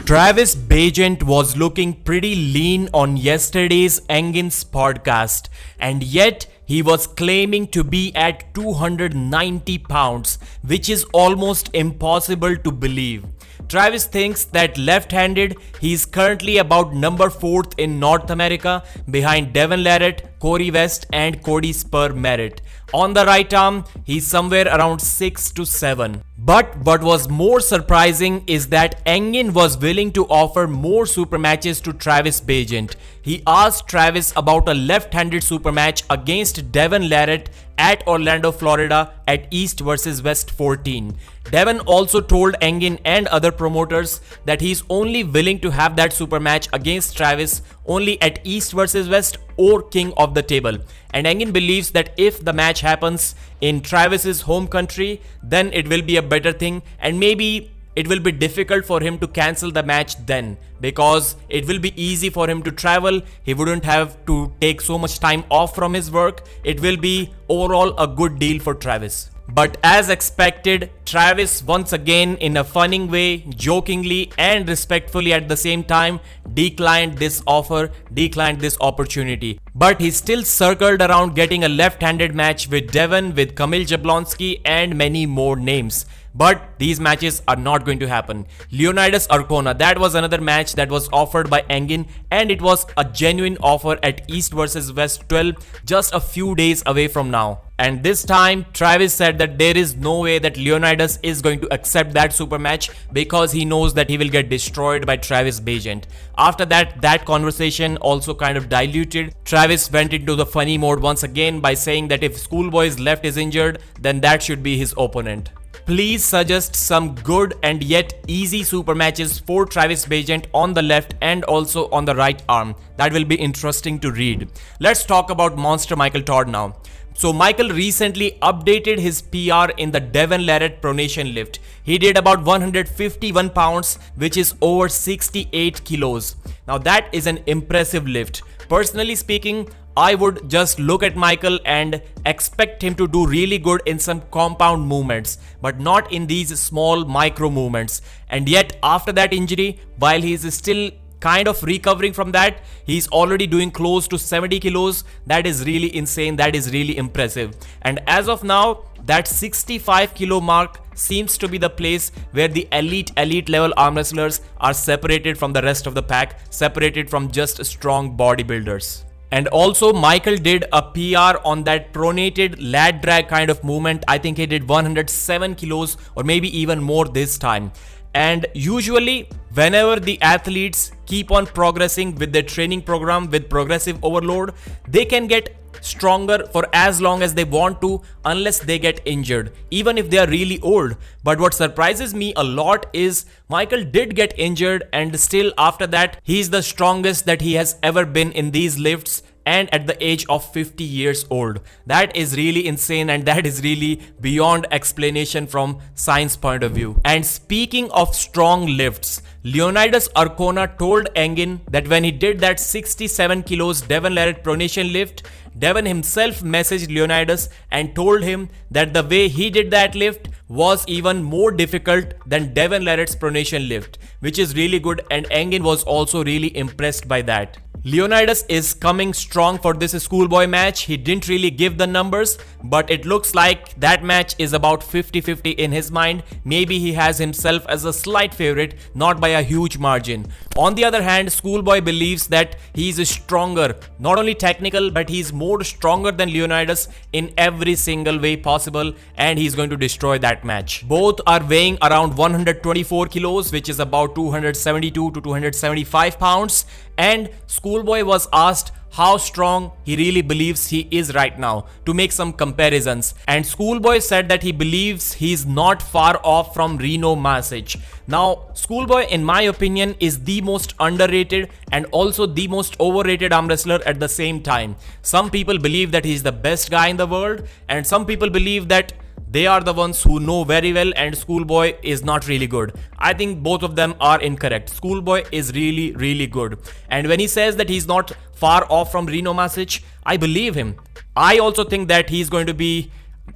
Travis BAGENT was looking pretty lean on yesterday's Engin's podcast, and yet he was claiming to be at 290 pounds, which is almost impossible to believe. Travis thinks that left-handed, he is currently about number 4th in North America behind Devon Larratt, Corey West and Cody Spur Merritt. On the right arm, he's somewhere around 6 to 7. But what was more surprising is that Engin was willing to offer more super matches to Travis BAGENT. He asked Travis about a left-handed super match against Devon Larratt at Orlando, Florida at East vs West 14. Devon also told Engin and other promoters that he's only willing to have that super match against Travis only at East vs West or King of the Table. And Engin believes that if the match happens in Travis's home country, then it will be a better thing, and maybe it will be difficult for him to cancel the match then, because it will be easy for him to travel. He wouldn't have to take so much time off from his work. It will be overall a good deal for Travis. But as expected, Travis once again, in a funny way, jokingly and respectfully at the same time, declined this offer, declined this opportunity. But he still circled around getting a left-handed match with Devon, with Kamil Jablonski and many more names. But these matches are not going to happen. Leonidas Arona, that was another match that was offered by Engin, and it was a genuine offer at East vs West 12, just a few days away from now. And this time, Travis said that there is no way that Leonidas is going to accept that super match because he knows that he will get destroyed by Travis BAGENT. After that conversation also kind of diluted. Travis went into the funny mode once again by saying that if Schoolboy's left is injured, then that should be his opponent. Please suggest some good and yet easy super matches for Travis BAGENT on the left and also on the right arm. That will be interesting to read. Let's talk about Monster Michael Todd now. So Michael recently updated his PR in the Devon Larratt pronation lift. He did about 151 pounds, which is over 68 kilos. Now that is an impressive lift. Personally speaking, I would just look at Michael and expect him to do really good in some compound movements, but not in these small micro movements. And yet after that injury, while he is still kind of recovering from that, he's already doing close to 70 kilos. That is really insane. That is really impressive. And as of now, that 65 kilo mark seems to be the place where the elite level arm wrestlers are separated from the rest of the pack, separated from just strong bodybuilders. And also Michael did a PR on that pronated lat drag kind of movement. I think he did 107 kilos or maybe even more this time. And usually whenever the athletes keep on progressing with their training program with progressive overload, they can get stronger for as long as they want to, unless they get injured, even if they are really old. But what surprises me a lot is Michael did get injured, and still after that he's the strongest that he has ever been in these lifts, and at the age of 50 years old. That is really insane, and that is really beyond explanation from science point of view. And speaking of strong lifts, Leonidas Arona told Engin that when he did that 67 kilos Devon Larratt pronation lift, Devon himself messaged Leonidas and told him that the way he did that lift was even more difficult than Devon Larratt's pronation lift, which is really good, and Engin was also really impressed by that. Leonidas is coming strong for this Schoolboy match. He didn't really give the numbers, but it looks like that match is about 50-50 in his mind. Maybe he has himself as a slight favorite, not by a huge margin. On the other hand, Schoolboy believes that he's stronger, not only technical, but he's more stronger than Leonidas in every single way possible, and he's going to destroy that match. Both are weighing around 124 kilos, which is about 272 to 275 pounds. And Schoolboy was asked how strong he really believes he is right now, to make some comparisons. And Schoolboy said that he believes he's not far off from Reno Masic. Now, Schoolboy, in my opinion, is the most underrated and also the most overrated arm wrestler at the same time. Some people believe that he's the best guy in the world, and some people believe that they are the ones who know very well and Schoolboy is not really good. I think both of them are incorrect. Schoolboy is really good. And when he says that he's not far off from Reno Masic, I believe him. I also think that he's going to be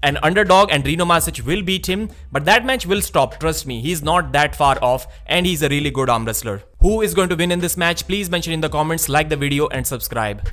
an underdog and Rino Masic will beat him, but that match will stop, trust me. He's not that far off and he's a really good arm wrestler. Who is going to win in this match? Please mention in the comments, like the video and subscribe.